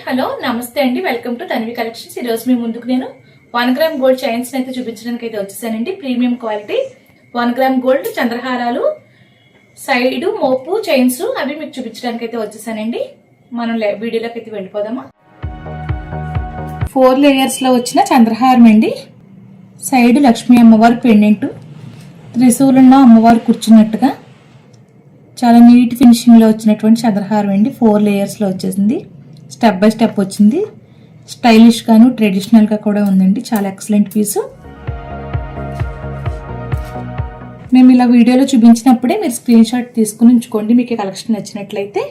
Hello నమస్తే అండి, welcome to Tanvi collections. ఈ రోజు మీ ముందుకు నేను 1 గ్రామ్ గోల్డ్ చైన్స్ అయితే చూపించడానికి అయితే వచ్చేసానండి. ప్రీమియం క్వాలిటీ 1 గ్రామ్ గోల్డ్ చంద్రహారాలు, సైడ్ మోపు చైన్స్ అవి మీకు చూపించడానికి అయితే వచ్చేసానండి. మనం వీడియోలోకి అయితే వెళ్ళిపోదామా. 4 లేయర్స్ లో వచ్చిన చంద్రహారం అండి. సైడ్ లక్ష్మీ అమ్మవారి పెండెంట్, త్రిశూలున్న అమ్మవారు కూర్చున్నట్టుగా చాలా నీట్ ఫినిషింగ్ లో వచ్చినటువంటి చంద్రహారం అండి. 4 లేయర్స్ లో వచ్చేసింది. స్టెప్ బై స్టెప్ వచ్చింది. స్టైలిష్ గాను ట్రెడిషనల్ గా కూడా ఉందండి. చాలా ఎక్సలెంట్ పీసు. మేము ఇలా వీడియోలో చూపించినప్పుడే మీరు స్క్రీన్ షాట్ తీసుకుని ఉంచుకోండి. మీకు కలెక్షన్ నచ్చినట్లయితే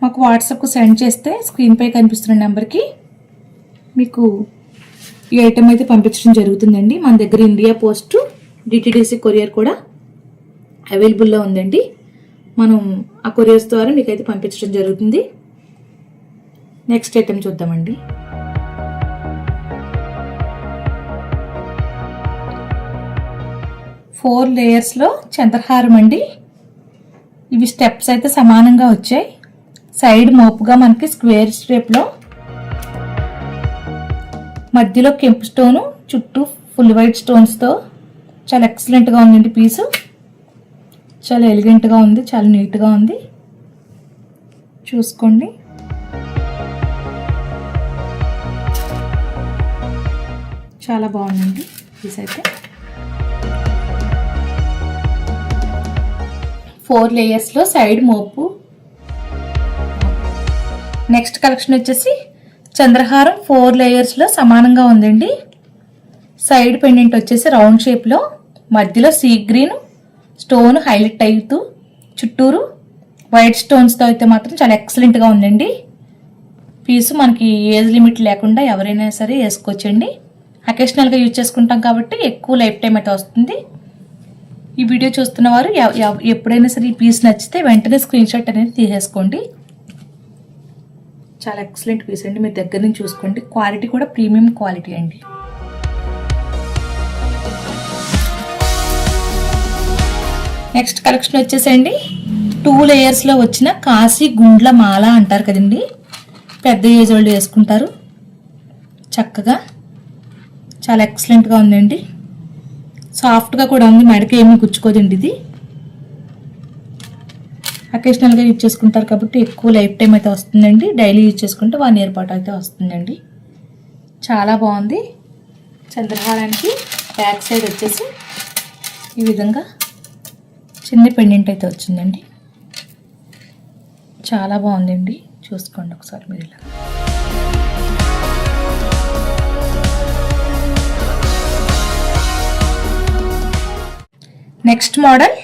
మాకు వాట్సాప్కు సెండ్ చేస్తే స్క్రీన్ పై కనిపిస్తున్న నెంబర్కి మీకు ఈ ఐటమ్ అయితే పంపించడం జరుగుతుందండి. మన దగ్గర ఇండియా పోస్ట్ డిటిడిసి కొరియర్ కూడా అవైలబుల్లో ఉందండి. మనం ఆ కొరియర్స్ ద్వారా మీకైతే పంపించడం జరుగుతుంది. నెక్స్ట్ ఐటమ్ చూద్దామండి. ఫోర్ లేయర్స్ లో చంద్రహారం అండి. ఇవి స్టెప్స్ అయితే సమానంగా వచ్చాయి. సైడ్ మోపుగా మనకి స్క్వేర్ షేప్ లో, మధ్యలో కెంపు స్టోను, చుట్టూ ఫుల్ వైట్ స్టోన్స్ తో చాలా ఎక్సలెంట్ గా ఉందండి పీసు. చాలా ఎలిగెంట్ గా ఉంది, చాలా నీట్ గా ఉంది. చూసుకోండి. చాలా బాగుందండి పీస్ అయితే. 4 లేయర్స్ లో సైడ్ మోపు. నెక్స్ట్ కలెక్షన్ వచ్చేసి చంద్రహారం 4 లేయర్స్ లో సమానంగా ఉందండి. సైడ్ పెండెంట్ వచ్చేసి రౌండ్ షేప్ లో, మధ్యలో సీ గ్రీన్ స్టోన్ హైలైట్ అవుతూ చుట్టూరు వైట్ స్టోన్స్ తో అయితే మాత్రం చాలా ఎక్సలెంట్ గా ఉందండి పీసు. మనకి ఏజ్ లిమిట్ లేకుండా ఎవరైనా సరే వేసుకోవచ్చండి. అకేషనల్ గా యూజ్ చేసుకుంటాం కాబట్టి ఎక్కువ లైఫ్ టైం అయితే వస్తుంది. ఈ వీడియో చూస్తున్న వారు ఎప్పుడైనా సరే ఈ పీస్ నచ్చితే వెంటనే స్క్రీన్ షాట్ అనేది తీసేసుకోండి. చాలా ఎక్సలెంట్ పీస్ అండి. మీరు దగ్గర నుంచి చూసుకోండి. క్వాలిటీ కూడా ప్రీమియం క్వాలిటీ అండి. నెక్స్ట్ కలెక్షన్ వచ్చేసండి 2 లేయర్స్ లో వచ్చిన కాశీ గుండ్ల మాల అంటారు కదండి. పెద్ద ఏజ్ వాళ్ళు వేసుకుంటారు చక్కగా. చాలా ఎక్సలెంట్ గా ఉందండి. సాఫ్ట్ గా కూడా ఉంది. మెడకి ఏమీ గుచ్చుకోదండి. ఇది అకేషనల్ గా యూజ్ చేసుకుంటారు కాబట్టి ఎక్కువ లైఫ్ టైం అయితే వస్తుందండి. డైలీ యూజ్ చేసుకుంటే 1 ఇయర్ పాటు అయితే వస్తుందండి. చాలా బాగుంది. చంద్రహారానికి బ్యాక్ సైడ్ వచ్చేసి ఈ విధంగా చిన్న పెండెంట్ అయితే వచ్చిందండి. చాలా బాగుందండి. చూసుకోండి ఒకసారి మీరు ఇలా. నెక్స్ట్ మోడల్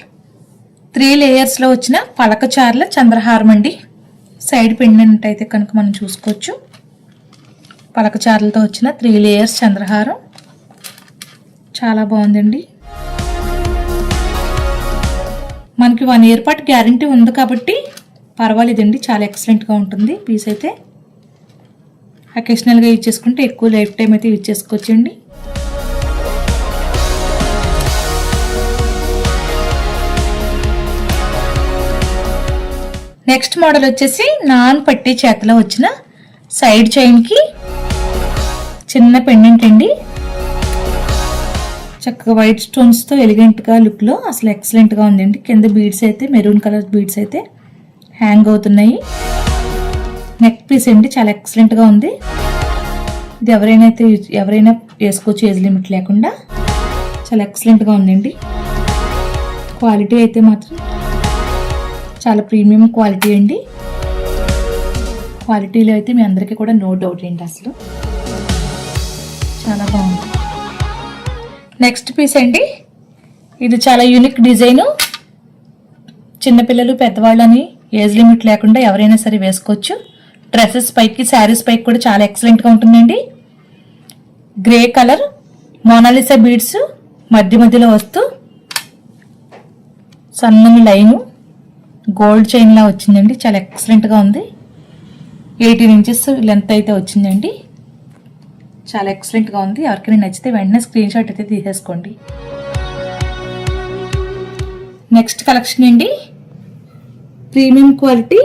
3 లేయర్స్ లో వచ్చిన పలకచార్ల చంద్రహారం అండి. సైడ్ పెండెంట్ అయితే కనుక మనం చూసుకోవచ్చు. పలకచార్లతో వచ్చిన 3 లేయర్స్ చంద్రహారం చాలా బాగుందండి. మనకి 1 ఇయర్ పాటు గ్యారంటీ ఉంది కాబట్టి పర్వాలేదండి. చాలా ఎక్సలెంట్గా ఉంటుంది పీస్ అయితే. అకేషనల్గా యూజ్ చేసుకుంటే ఎక్కువ లైఫ్ టైం అయితే యూజ్ చేసుకోవచ్చండి. నెక్స్ట్ మోడల్ వచ్చేసి నాన్ పట్టీ చేతిలో వచ్చిన సైడ్ చైన్కి చిన్న పెండెంట్ అండి. చక్కగా వైట్ స్టోన్స్తో ఎలిగెంట్గా లుక్లో అసలు ఎక్సలెంట్గా ఉందండి. కింద బీడ్స్ అయితే మెరూన్ కలర్ బీడ్స్ అయితే హ్యాంగ్ అవుతున్నాయి. నెక్ పీస్ అండి. చాలా ఎక్సలెంట్గా ఉంది. ఇది ఎవరైనా వేసుకోవచ్చు ఏజ్ లిమిట్ లేకుండా. చాలా ఎక్సలెంట్గా ఉందండి. క్వాలిటీ అయితే మాత్రం చాలా ప్రీమియం క్వాలిటీ అండి. క్వాలిటీలో అయితే మీ అందరికీ కూడా నో డౌట్ ఏంటి, అసలు చాలా బాగుంది. నెక్స్ట్ పీస్ అండి. ఇది చాలా యూనిక్ డిజైను. చిన్నపిల్లలు పెద్దవాళ్ళని ఏజ్ లిమిట్ లేకుండా ఎవరైనా సరే వేసుకోవచ్చు. డ్రెస్సెస్ పైకి, శారీస్ పైకి కూడా చాలా ఎక్సలెంట్గా ఉంటుందండి. గ్రే కలర్ మోనాలిసా బీడ్స్ మధ్యలో వస్తూ సన్నని లైను గోల్డ్ చైన్లా వచ్చిందండి. చాలా ఎక్సలెంట్గా ఉంది. 18 ఇంచెస్ లెంత్ అయితే వచ్చిందండి. చాలా ఎక్సలెంట్గా ఉంది. ఎవరికైనా నచ్చితే వెంటనే స్క్రీన్ షాట్ అయితే తీసేసుకోండి. నెక్స్ట్ కలెక్షన్ అండి. ప్రీమియం క్వాలిటీ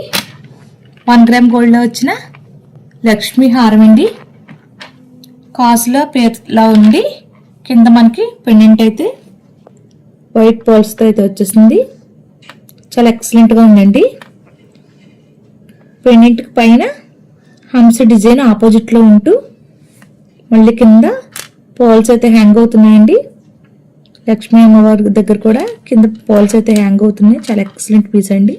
1 గ్రామ్ గోల్డ్లో వచ్చిన లక్ష్మీ హారం అండి. కాసులో పేర్లా ఉండి కింద మనకి పెండెంట్ అయితే వైట్ పర్ల్స్తో అయితే వచ్చేసింది. చాలా ఎక్సలెంట్గా ఉందండి. పెండెంట్కి పైన హంస డిజైన్ ఆపోజిట్లో ఉంటూ మళ్ళీ కింద పర్ల్స్ అయితే హ్యాంగ్ అవుతున్నాయండి. లక్ష్మీ అమ్మవారి దగ్గర కూడా కింద పర్ల్స్ అయితే హ్యాంగ్ అవుతున్నాయి. చాలా ఎక్సలెంట్ పీస్ అండి.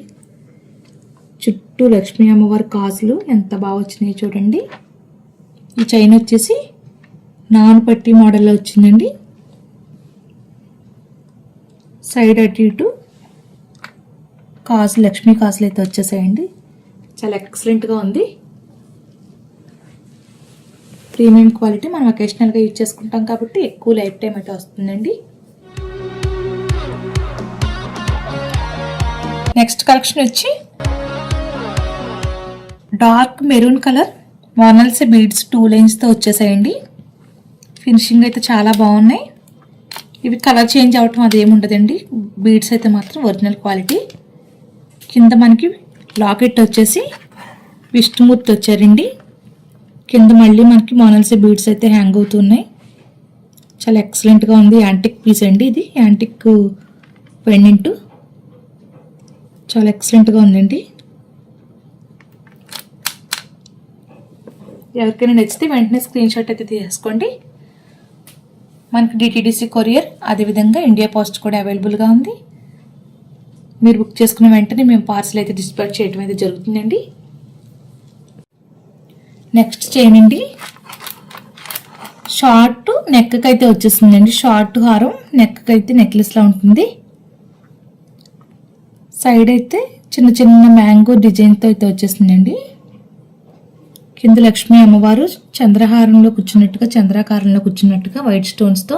చుట్టూ లక్ష్మీ అమ్మవారి కాసులు ఎంత బాగా వచ్చినాయి చూడండి. ఈ చైన్ వచ్చేసి నాన్ పట్టి మోడల్లో వచ్చిందండి. సైడ్ అటు ఇటు కాసులు లక్ష్మీ కాసులు అయితే వచ్చేసాయండి. చాలా ఎక్సలెంట్గా ఉంది. ప్రీమియం క్వాలిటీ, మనం ఒకేషనల్గా యూజ్ చేసుకుంటాం కాబట్టి ఎక్కువ లైఫ్ టైం అయితే వస్తుందండి. నెక్స్ట్ కలెక్షన్ వచ్చి డార్క్ మెరూన్ కలర్ వానల్సే బీడ్స్ 2 లైన్స్తో వచ్చేసాయండి. ఫినిషింగ్ అయితే చాలా బాగున్నాయి. ఇవి కలర్ చేంజ్ అవటం అదేమి ఉండదండి. బీడ్స్ అయితే మాత్రం ఒరిజినల్ క్వాలిటీ. కింద మనకి లాకెట్ వచ్చేసి విష్ణుమూర్తి వచ్చారండి. కింద మళ్ళీ మనకి మోనల్సే బీడ్స్ అయితే హ్యాంగ్ అవుతున్నాయి. చాలా ఎక్సలెంట్గా ఉంది. యాంటిక్ పీస్ అండి ఇది. యాంటిక్ పెండెంట్ చాలా ఎక్సలెంట్గా ఉందండి. ఎవరికైనా నచ్చితే వెంటనే స్క్రీన్ షాట్ అయితే తీసుకోండి. మనకి డిటిడిసి కొరియర్, అదేవిధంగా ఇండియా పోస్ట్ కూడా అవైలబుల్గా ఉంది. మీరు బుక్ చేసుకున్న వెంటనే మేము పార్సల్ అయితే డిస్పాచ్ చేయడం అయితే జరుగుతుందండి. నెక్స్ట్ చైన్ అండి. షార్ట్ నెక్కి అయితే వచ్చేసిందండి. షార్ట్ హారం నెక్కి అయితే నెక్లెస్లా ఉంటుంది. సైడ్ అయితే చిన్న చిన్న మ్యాంగో డిజైన్తో అయితే వచ్చేసిందండి. కింద లక్ష్మీ అమ్మవారు చంద్రహారంలో కూర్చున్నట్టుగా, చంద్రాకారంలో కూర్చున్నట్టుగా వైట్ స్టోన్స్తో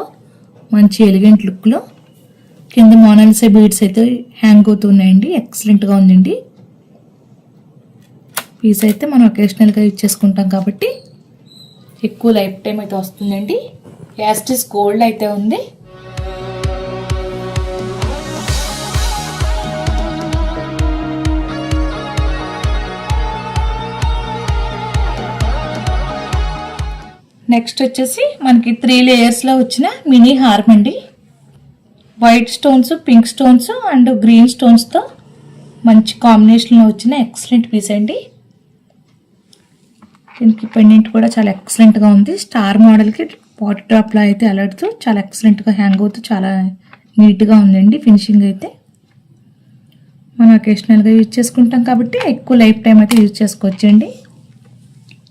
మంచి ఎలిగెంట్ లుక్లో కింద మోనాలిసా బీడ్స్ అయితే హ్యాంగ్ అవుతున్నాయండి. ఎక్సలెంట్గా ఉందండి. పీస్ అయితే మనం ఒకేషనల్గా యూజ్ చేసుకుంటాం కాబట్టి ఎక్కువ లైఫ్ టైం అయితే వస్తుందండి. యాస్టిస్ గోల్డ్ అయితే ఉంది. నెక్స్ట్ వచ్చేసి మనకి 3 లేయర్స్లో వచ్చిన మినీ హారం అండి. White stones, pink stones and green స్టోన్స్తో మంచి కాంబినేషన్లో వచ్చిన ఎక్సలెంట్ పీస్ అండి. దీనికి పెండెంట్ కూడా చాలా ఎక్సలెంట్గా ఉంది. స్టార్ మోడల్కి పాట్ డ్రాప్లో అయితే అలర్ట్తో చాలా ఎక్సలెంట్గా హ్యాంగ్ అవుతూ చాలా నీట్గా ఉందండి. ఫినిషింగ్ అయితే మనం ఒకేషనల్గా యూజ్ చేసుకుంటాం కాబట్టి ఎక్కువ లైఫ్ టైం అయితే యూజ్ చేసుకోవచ్చండి.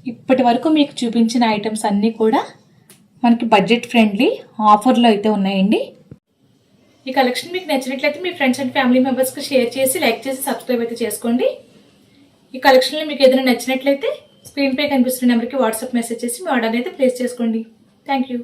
ఇప్పటి వరకు మీకు చూపించిన ఐటమ్స్ అన్నీ కూడా మనకి బడ్జెట్ ఫ్రెండ్లీ ఆఫర్లో అయితే ఉన్నాయండి. ఈ కలెక్షన్ మీకు నచ్చినట్లయితే మీ ఫ్రెండ్స్ అండ్ ఫ్యామిలీ మెంబర్స్కి షేర్ చేసి, లైక్ చేసి, సబ్స్క్రైబ్ అయితే చేసుకోండి. ఈ కలెక్షన్లో మీకు ఏదైనా నచ్చినట్లయితే స్క్రీన్ పై కనిపిస్తున్న నెంబర్కి వాట్సాప్ మెసేజ్ చేసి మీ ఆర్డర్ అయితే ప్లేస్ చేసుకోండి. Thank you.